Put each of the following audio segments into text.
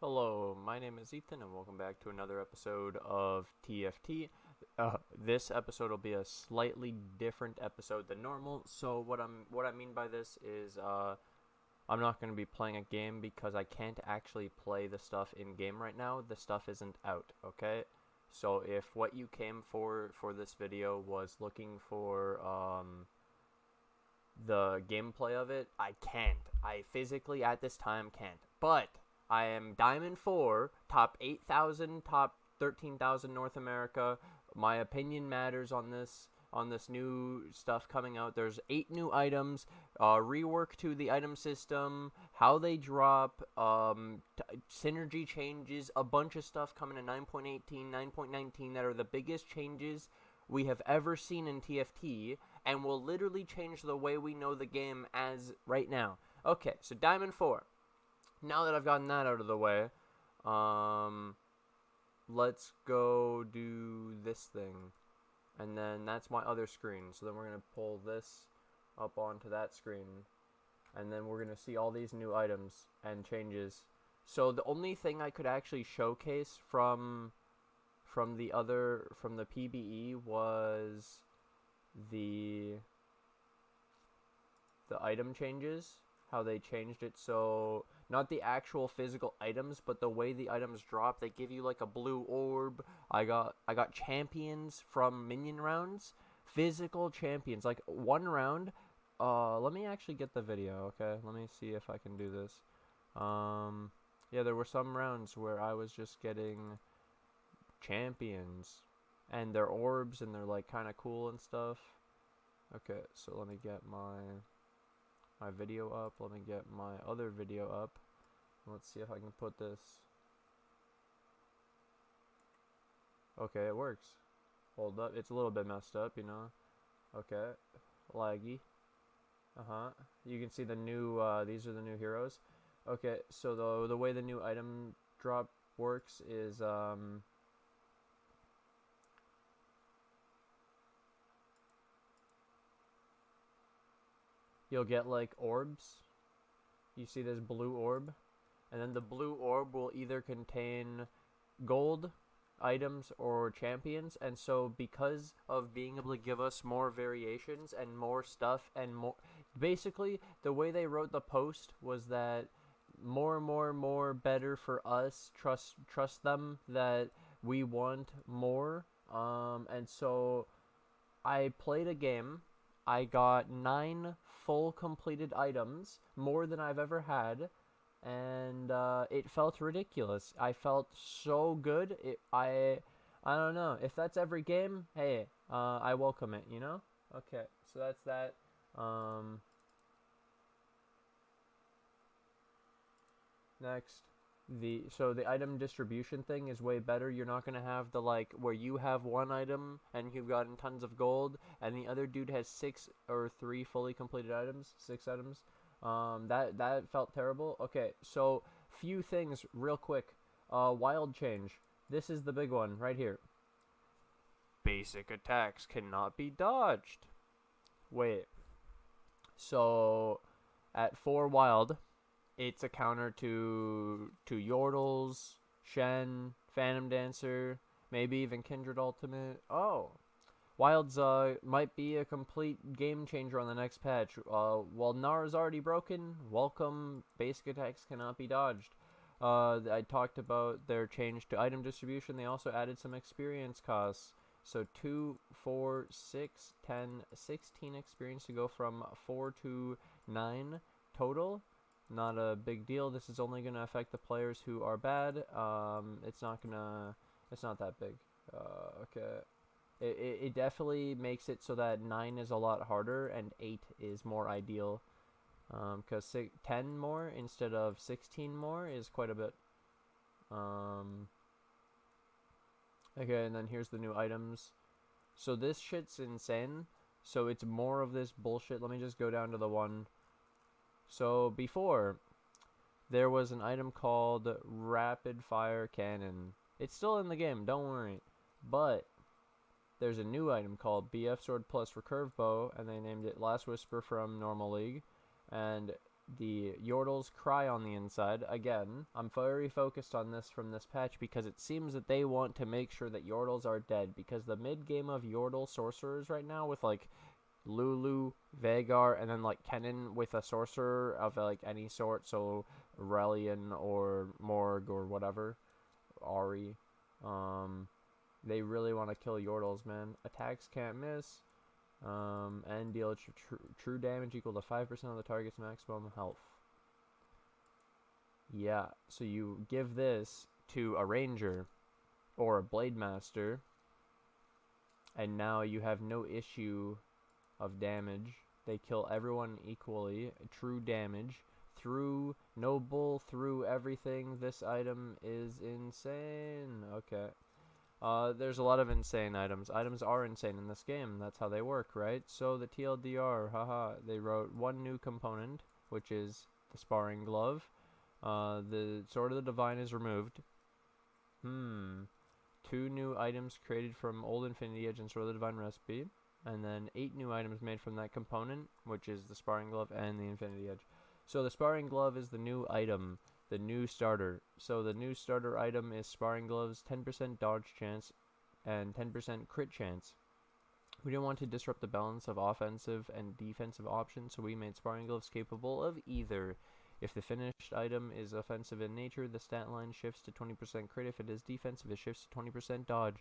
Hello, my name is Ethan, and welcome back to another episode of TFT. This episode will be a slightly different episode than normal. So what I mean by this is I'm not going to be playing a game because I can't actually play the stuff in game right now. The stuff isn't out. Okay, so if what you came for this video was looking for the gameplay of it, I can't. I physically at this time can't. But I am Diamond 4, top 8,000, top 13,000 North America. My opinion matters on this new stuff coming out. There's 8 new items, rework to the item system, how they drop, synergy changes, a bunch of stuff coming in 9.18, 9.19 that are the biggest changes we have ever seen in TFT and will literally change the way we know the game as right now. Okay, so Diamond 4. Now that I've gotten that out of the way, let's go do this thing. And then that's my other screen. So then we're going to pull this up onto that screen. And then we're going to see all these new items and changes. So the only thing I could actually showcase from the PBE was the item changes, how they changed it. So not the actual physical items, but the way the items drop. They give you like a blue orb. I got champions from minion rounds, physical champions, like one round. Let me actually get the video. Okay, let me see if I can do this. Yeah, there were some rounds where I was just getting champions and their orbs, and they're like kind of cool and stuff. Okay, so let me get my video up. Let me get my other video up. Let's see if I can put this. Okay, it works. Hold up. It's a little bit messed up, you know. Okay. Laggy. You can see the new, these are the new heroes. Okay, so the way the new item drop works is, you'll get like orbs. You see this blue orb, and then the blue orb will either contain gold items or champions. And so because of being able to give us more variations and more stuff and more, basically the way they wrote the post was that more better for us, trust them that we want more. And so I played a game. I got 9 full completed items, more than I've ever had, and it felt ridiculous. I felt so good. I don't know if that's every game. Hey, I welcome it. You know. Okay, so that's that. Next. The item distribution thing is way better. You're not gonna have the like where you have one item and you've gotten tons of gold and the other dude has 6 or 3 fully completed items, 6 items. That felt terrible. Okay, so few things real quick. Wild change. This is the big one right here. Basic attacks cannot be dodged. Wait. So at 4 wild, it's a counter to Yordles, Shen, Phantom Dancer, maybe even Kindred Ultimate. Oh, Wilds might be a complete game changer on the next patch. While Nara's already broken, welcome basic attacks cannot be dodged. I talked about their change to item distribution. They also added some experience costs. So 2, 4, 6, 10, 16 experience to go from 4 to 9 total. Not a big deal. This is only going to affect the players who are bad. It's not that big. Okay. It definitely makes it so that 9 is a lot harder and 8 is more ideal. Because 10 more instead of 16 more is quite a bit. Okay, and then here's the new items. So this shit's insane. So it's more of this bullshit. Let me just go down to the one. So before, there was an item called Rapid Fire Cannon. It's still in the game, don't worry. But there's a new item called BF Sword Plus Recurve Bow, and they named it Last Whisper from Normal League. And the Yordles cry on the inside. Again, I'm very focused on this from this patch because it seems that they want to make sure that Yordles are dead, because the mid game of Yordle sorcerers right now with like Lulu, Vagar, and then like Kennen with a sorcerer of like any sort, so Relian or Morg or whatever, Ari, they really want to kill Yordles, man. Attacks can't miss. And deal true damage equal to 5% of the target's maximum health. Yeah, so you give this to a ranger or a blade master, and now you have no issue of damage. They kill everyone equally. True damage through noble, through everything. This item is insane. Okay. There's a lot of insane items. Items are insane in this game. That's how they work, right? So the TLDR, haha, they wrote one new component, which is the sparring glove. The Sword of the Divine is removed. Two new items created from Old Infinity Edge and Sword of the Divine recipe. And then 8 new items made from that component, which is the sparring glove and the Infinity Edge. So the sparring glove is the new item. The new starter. So the new starter item is sparring gloves, 10% dodge chance and 10% crit chance. We didn't want to disrupt the balance of offensive and defensive options, so we made sparring gloves capable of either. If the finished item is offensive in nature, the stat line shifts to 20% crit. If it is defensive, it shifts to 20% dodge.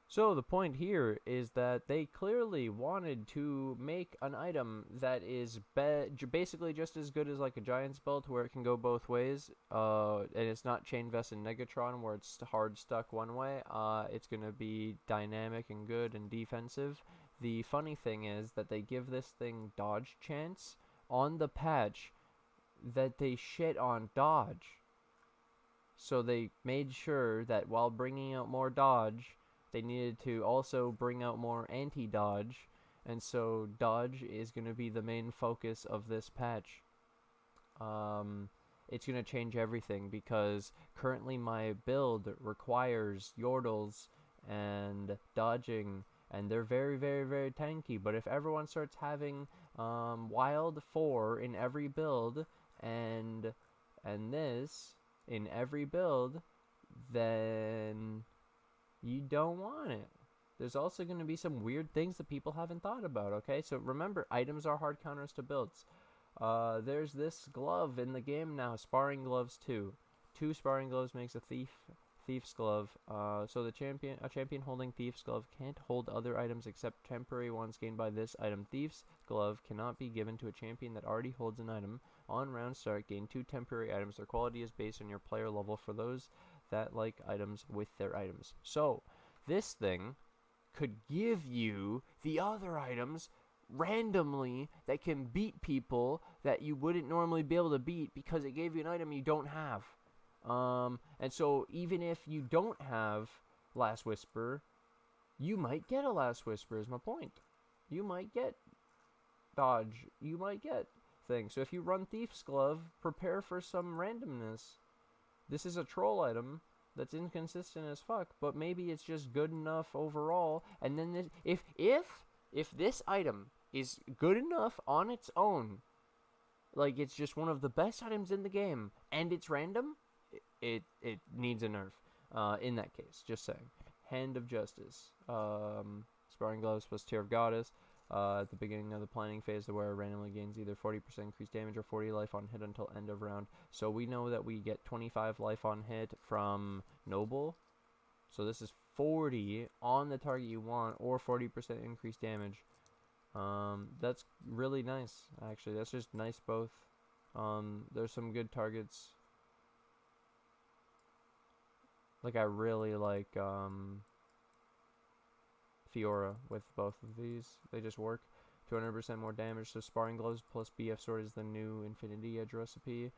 So the point here is that they clearly wanted to make an item that is basically just as good as like a Giant's Belt, where it can go both ways, and it's not Chain Vest and Negatron where it's hard stuck one way. It's going to be dynamic and good and defensive. The funny thing is that they give this thing dodge chance on the patch that they shit on dodge. So they made sure that while bringing out more dodge, they needed to also bring out more anti-dodge, and so dodge is going to be the main focus of this patch. It's going to change everything, because currently my build requires Yordles and dodging, and they're very, very, very tanky. But if everyone starts having Wild 4 in every build, and this in every build, then you don't want it. There's also going to be some weird things that people haven't thought about, okay? So remember, items are hard counters to builds. There's this glove in the game now, sparring gloves too. 2 sparring gloves makes a thief's glove. So a champion holding thief's glove can't hold other items except temporary ones gained by this item. Thief's glove cannot be given to a champion that already holds an item. On round start, gain 2 temporary items. Their quality is based on your player level for those that like items with their items. So this thing could give you the other items randomly that can beat people that you wouldn't normally be able to beat, because it gave you an item you don't have. And so even if you don't have Last Whisper, you might get a Last Whisper, is my point. You might get dodge. You might get things. So if you run Thief's Glove, prepare for some randomness. This is a troll item that's inconsistent as fuck, but maybe it's just good enough overall. And then this, if this item is good enough on its own, like it's just one of the best items in the game, and it's random, it needs a nerf. In that case, just saying. Hand of Justice. Sparring Gloves plus Tear of Goddess. At the beginning of the planning phase, the wearer randomly gains either 40% increased damage or 40 life on hit until end of round. So we know that we get 25 life on hit from Noble. So this is 40 on the target you want, or 40% increased damage. That's really nice, actually. That's just nice both. There's some good targets. Like, I really like, Fiora with both of these. They just work. 200% more damage. So Sparring Gloves plus BF Sword is the new Infinity Edge recipe.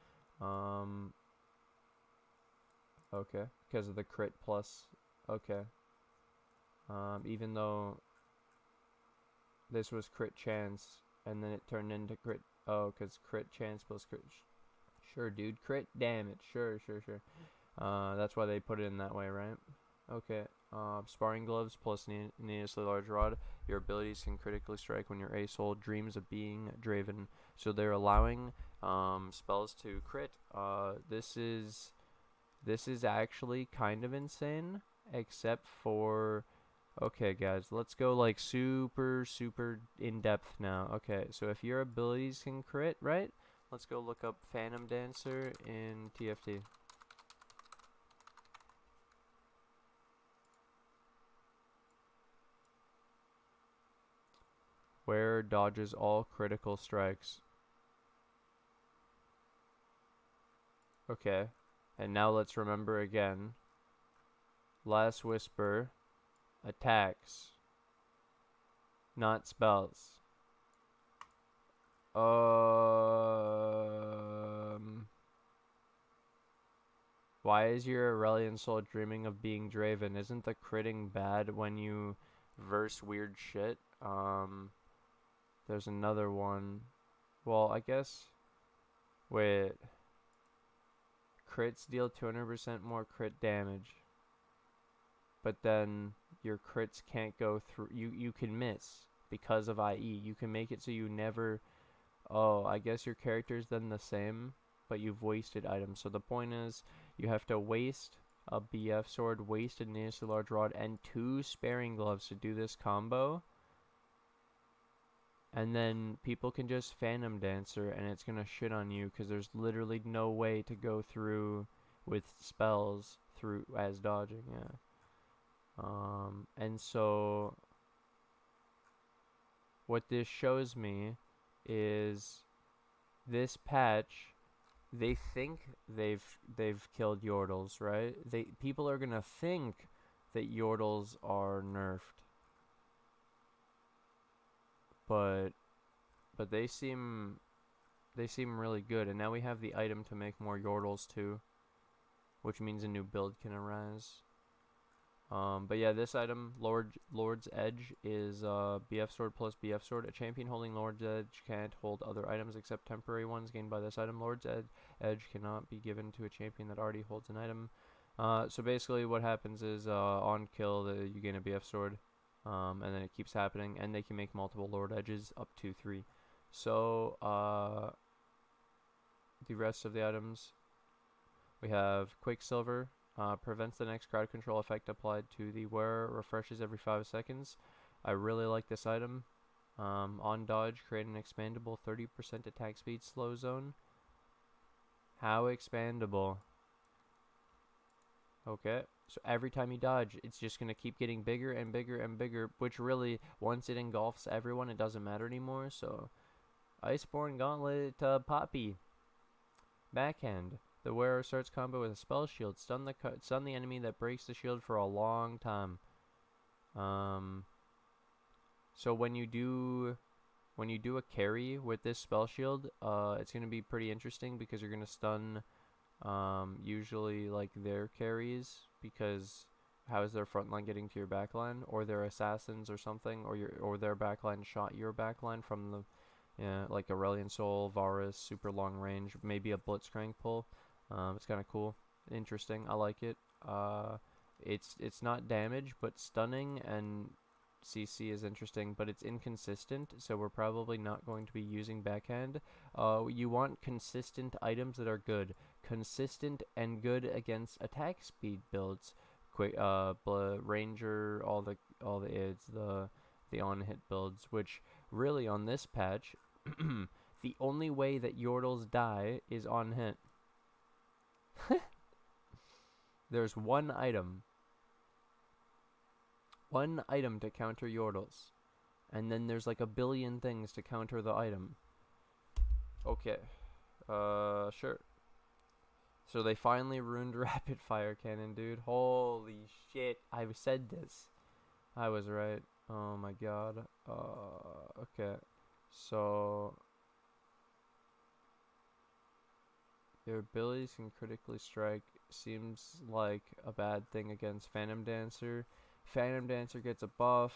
Okay, because of the crit plus. Okay. Even though this was crit chance, and then it turned into crit. Oh, because crit chance plus crit. Sure, dude. Crit damage. Sure. That's why they put it in that way, right? Okay. Sparring Gloves plus needlessly large rod. Your abilities can critically strike when your Ace Soul dreams of being Draven. So they're allowing spells to crit. This is actually kind of insane, except for, okay guys, let's go like super in depth now. Okay, so if your abilities can crit, right? Let's go look up Phantom Dancer in TFT. Where dodges all critical strikes. Okay, and now let's remember again. Last Whisper attacks, not spells. Why is your Aurelian Soul dreaming of being Draven? Isn't the critting bad when you verse weird shit? There's another one. Well, I guess. Wait. Crits deal 200% more crit damage. But then your crits can't go through. You can miss because of IE. You can make it so you never. Oh, I guess your character's then the same, but you've wasted items. So the point is, you have to waste a BF sword, waste a needlessly large rod, and 2 sparing gloves to do this combo. And then people can just Phantom Dancer, and it's gonna shit on you because there's literally no way to go through with spells through as dodging. Yeah. And so what this shows me is this patch, they think they've killed Yordles, right? People are gonna think that Yordles are nerfed, but they seem really good. And now we have the item to make more Yordles too, which means a new build can arise. But yeah, this item, Lord's Edge, is BF Sword plus BF Sword. A champion holding Lord's Edge can't hold other items except temporary ones gained by this item. Lord's Edge cannot be given to a champion that already holds an item. So basically what happens is on kill, you gain a BF Sword, and then it keeps happening, and they can make multiple Lord Edges up to 3. So the rest of the items, we have Quicksilver. Prevents the next crowd control effect applied to the wearer, refreshes every 5 seconds. I really like this item. On dodge, create an expandable 30% attack speed slow zone. How expandable? Okay, so every time you dodge, it's just going to keep getting bigger and bigger and bigger, which really, once it engulfs everyone, it doesn't matter anymore. So, Iceborne Gauntlet Poppy. Backhand. The wearer starts combo with a spell shield. Stun the enemy that breaks the shield for a long time. So when you do a carry with this spell shield, it's gonna be pretty interesting because you're gonna stun usually like their carries, because how is their front line getting to your back line, or their assassins or something, or their back line shot your back line from the like Aurelian Soul, Varus, super long range, maybe a Blitzcrank pull. It's kind of cool, interesting. I like it. It's not damage, but stunning and CC is interesting, but it's inconsistent, so we're probably not going to be using backhand. You want consistent items that are good, consistent and good against attack speed builds. Quick, Ranger, all the aids, the on hit builds, which really on this patch, the only way that Yordles die is on hit. There's one item to counter Yordles, and then there's like a billion things to counter the item. Okay, sure. So they finally ruined Rapid Fire Cannon, dude. Holy shit, I've said this. I was right. Oh my god. Okay. So their abilities can critically strike. Seems like a bad thing against Phantom Dancer. Phantom Dancer gets a buff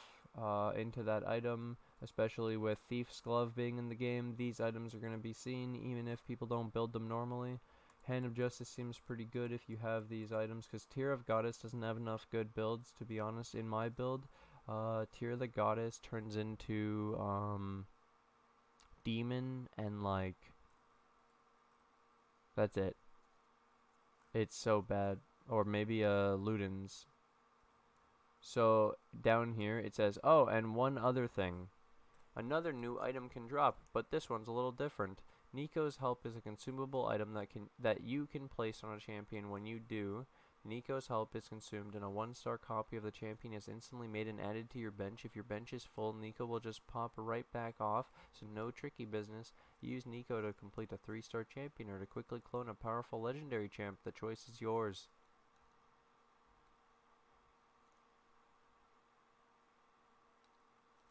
into that item, especially with Thief's Glove being in the game. These items are going to be seen even if people don't build them normally. Hand of Justice seems pretty good if you have these items, because Tear of Goddess doesn't have enough good builds, to be honest. In my build, Tear of the Goddess turns into Demon and like That's it. It's so bad. Or maybe Ludens. So down here it says, oh, and one other thing. Another new item can drop, but this one's a little different. Nico's Help is a consumable item that you can place on a champion. When you do, Nico's Help is consumed and a 1-star copy of the champion is instantly made and added to your bench. If your bench is full, Nico will just pop right back off, so no tricky business. Use Nico to complete a 3-star champion or to quickly clone a powerful legendary champ. The choice is yours.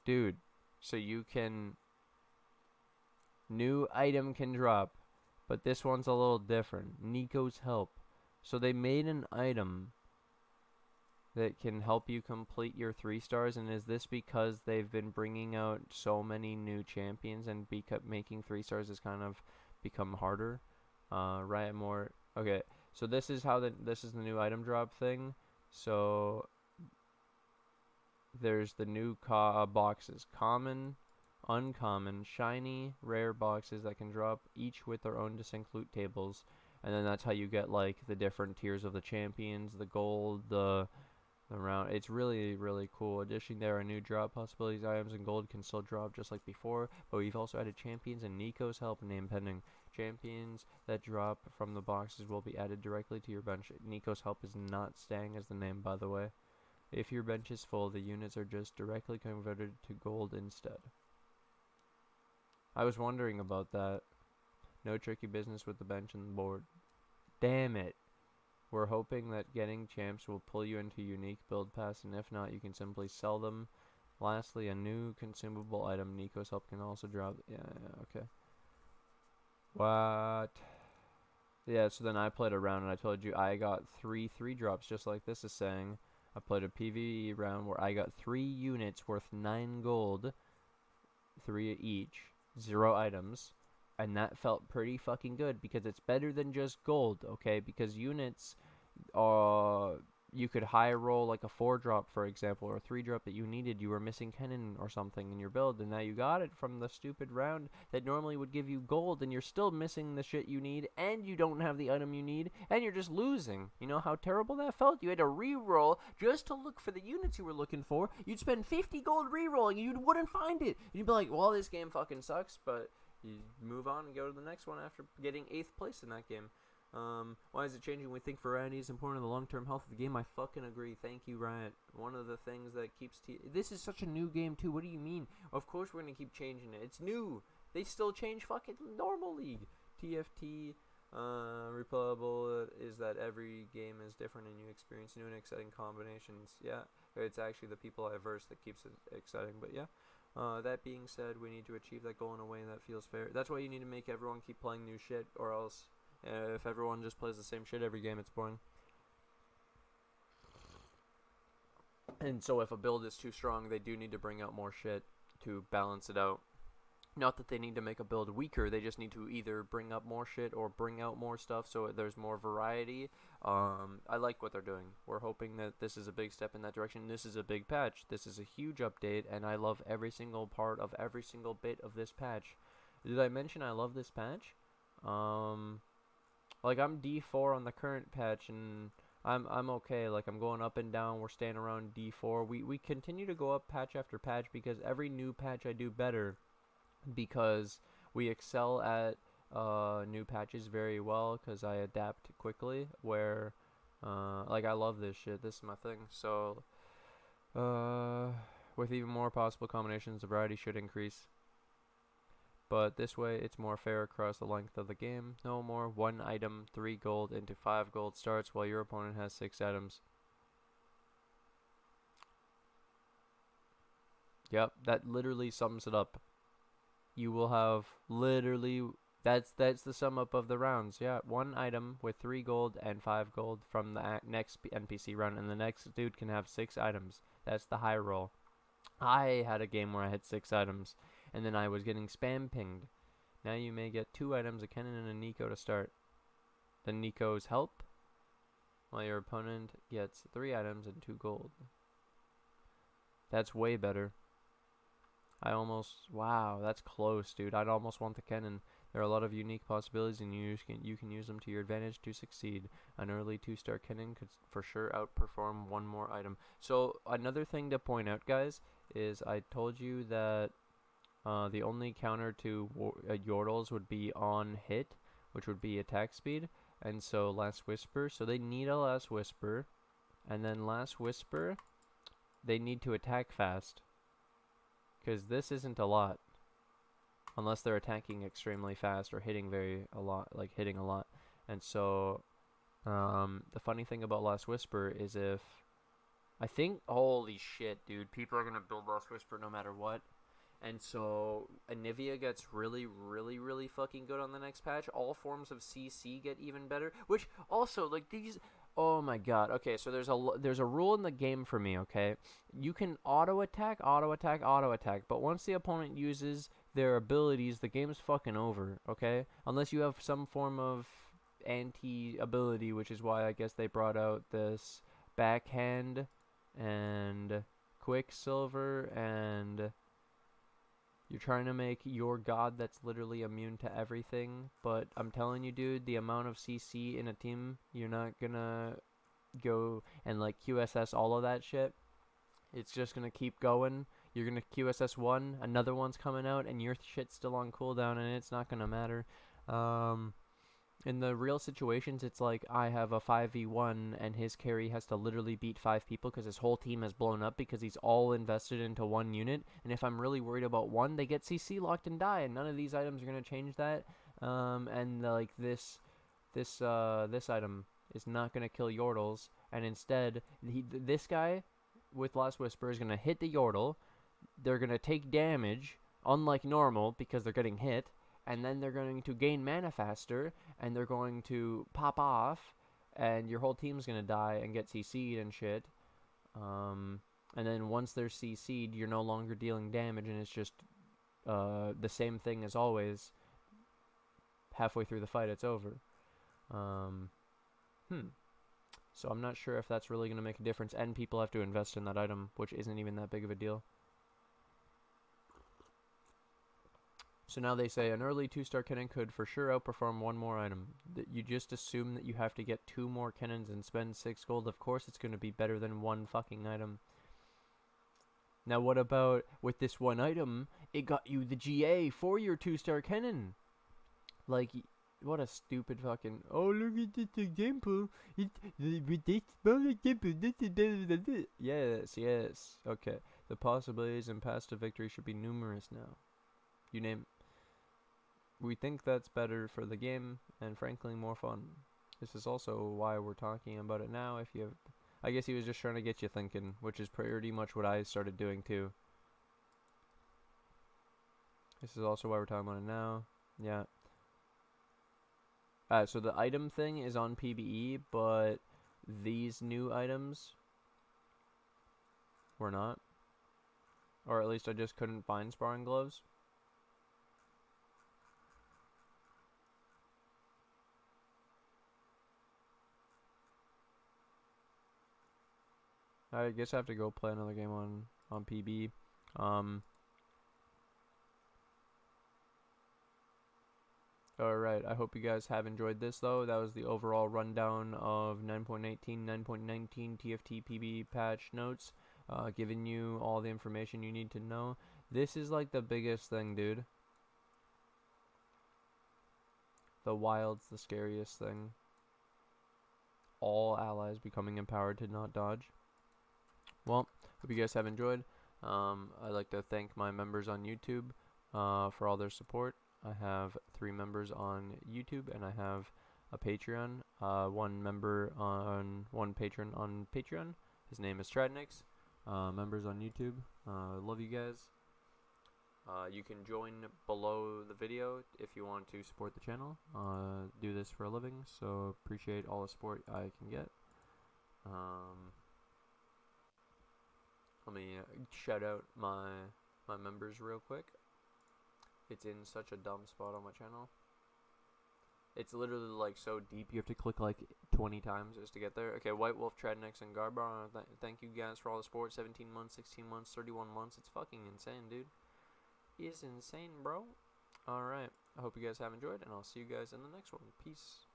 Dude, so you can... New item can drop, but this one's a little different. Nico's Help. So they made an item that can help you complete your 3-stars, and is this because they've been bringing out so many new champions and making 3-stars has kind of become harder? Riot more. Okay, so this is the new item drop thing. So there's the new boxes: common, uncommon, shiny, rare boxes that can drop each with their own distinct loot tables, and then that's how you get like the different tiers of the champions, the gold, the round. It's really, really cool. Additionally, there are new drop possibilities. Items in gold can still drop just like before, but we've also added champions and Nico's Help name pending. Champions that drop from the boxes will be added directly to your bench. Nico's Help is not staying as the name, by the way. If your bench is full, the units are just directly converted to gold instead. I was wondering about that. No tricky business with the bench and the board. Damn it. We're hoping that getting champs will pull you into unique build pass, and if not, you can simply sell them. Lastly, a new consumable item, Nico's Help, can also drop. Yeah, okay. What? Yeah, so then I played a round, and I told you I got 3 drops, just like this is saying. I played a PvE round where I got 3 units worth 9 gold, 3 each, 0 items, and that felt pretty fucking good because it's better than just gold, okay? Because units, you could high roll like a 4-drop, for example, or a 3-drop that you needed. You were missing cannon or something in your build, and now you got it from the stupid round that normally would give you gold, and you're still missing the shit you need, and you don't have the item you need, and you're just losing. You know how terrible that felt? You had to re-roll just to look for the units you were looking for. You'd spend 50 gold re-rolling, and you wouldn't find it. And you'd be like, well, this game fucking sucks, but you move on and go to the next one after getting 8th place in that game. Why is it changing? We think variety is important in the long-term health of the game. I fucking agree. Thank you, Riot. One of the things that keeps... This is such a new game, too. What do you mean? Of course we're going to keep changing it. It's new. They still change fucking normal league. TFT, replayable is that every game is different and you experience new and exciting combinations. Yeah, it's actually the people I verse that keeps it exciting, but yeah. That being said, we need to achieve that goal in a way that feels fair. That's why you need to make everyone keep playing new shit, or else if everyone just plays the same shit every game, it's boring. And so if a build is too strong, they do need to bring out more shit to balance it out. Not that they need to make a build weaker, they just need to either bring up more shit or bring out more stuff so there's more variety. I like what they're doing. We're hoping that this is a big step in that direction. This is a big patch. This is a huge update, and I love every single part of every single bit of this patch. Did I mention I love this patch? Like, I'm D4 on the current patch, and I'm okay. Like, I'm going up and down. We're staying around D4. We continue to go up patch after patch because every new patch I do better, because we excel at new patches very well because I adapt quickly, where like, I love this shit. This is my thing. So with even more possible combinations, the variety should increase, but this way it's more fair across the length of the game. No more 1 item 3 gold into 5 gold starts while your opponent has 6 items. Yep, that literally sums it up. You will have literally, that's the sum up of the rounds. Yeah, 1 item with 3 gold and 5 gold from the next NPC round, and the next dude can have 6 items. That's the high roll. I had a game where I had 6 items, and then I was getting spam pinged. Now you may get 2 items, a cannon and a Nico to start. The Nico's Help, while your opponent gets 3 items and 2 gold. That's way better. Wow, that's close, dude. I'd almost want the cannon. There are a lot of unique possibilities, and you can use them to your advantage to succeed. An early 2-star cannon could for sure outperform one more item. So another thing to point out, guys, is I told you that the only counter to Yordles would be on hit, which would be attack speed, and so Last Whisper. So they need a Last Whisper, and then Last Whisper, they need to attack fast, because this isn't a lot, unless they're attacking extremely fast or hitting a lot. And so the funny thing about Last Whisper is I think, holy shit, dude, people are gonna build Last Whisper no matter what. And so Anivia gets really, really, really fucking good on the next patch. All forms of CC get even better. Which also, like, these... Oh my god. Okay, so there's a rule in the game for me, okay? You can auto-attack, but once the opponent uses their abilities, the game's fucking over, okay? Unless you have some form of anti-ability, which is why I guess they brought out this backhand and Quicksilver, and you're trying to make your god that's literally immune to everything. But I'm telling you, dude, the amount of CC in a team, you're not gonna go and like QSS all of that shit. It's just gonna keep going. You're gonna QSS one, another one's coming out, and your shit's still on cooldown, and it's not gonna matter. In the real situations, it's like I have a 5v1 and his carry has to literally beat 5 people because his whole team has blown up because he's all invested into one unit. And if I'm really worried about one, they get CC locked and die, and none of these items are going to change that. Like this item is not going to kill Yordles, and instead this guy with Last Whisper is going to hit the Yordle. They're going to take damage, unlike normal, because they're getting hit, and then they're going to gain mana faster, and they're going to pop off, and your whole team's going to die and get CC'd and shit. And then once they're CC'd, you're no longer dealing damage, and it's just the same thing as always. Halfway through the fight, it's over. So I'm not sure if that's really going to make a difference, and people have to invest in that item, which isn't even that big of a deal. So now they say an early 2-star cannon could for sure outperform one more item. You just assume that you have to get 2 more cannons and spend 6 gold. Of course it's going to be better than one fucking item. Now what about with this one item, it got you the GA for your 2-star cannon? Like, what a stupid fucking... Oh, look at this example. With this example, Yes. Okay. The possibilities and paths to victory should be numerous now. You name... We think that's better for the game, and frankly more fun. This is also why we're talking about it now. If you have, I guess he was just trying to get you thinking, which is pretty much what I started doing too. This is also why we're talking about it now. Yeah. So the item thing is on PBE, but these new items were not. Or at least I just couldn't find sparring gloves. I guess I have to go play another game on PB. Alright, I hope you guys have enjoyed this though. That was the overall rundown of 9.18, 9.19 TFT PB patch notes. Giving you all the information you need to know. This is like the biggest thing, dude. The wild's the scariest thing. All allies becoming empowered to not dodge. Well, hope you guys have enjoyed. I'd like to thank my members on YouTube for all their support. I have 3 members on YouTube, and I have a Patreon. One patron on Patreon. His name is Stradnix. Members on YouTube. Love you guys. You can join below the video if you want to support the channel. Do this for a living, so appreciate all the support I can get. Let me shout out my members real quick. It's in such a dumb spot on my channel. It's literally like so deep you have to click like 20 times just to get there. Okay, White Wolf, Tradnex, and Garbar. Thank you guys for all the support. 17 months, 16 months, 31 months. It's fucking insane, dude. It's insane, bro. Alright, I hope you guys have enjoyed, and I'll see you guys in the next one. Peace.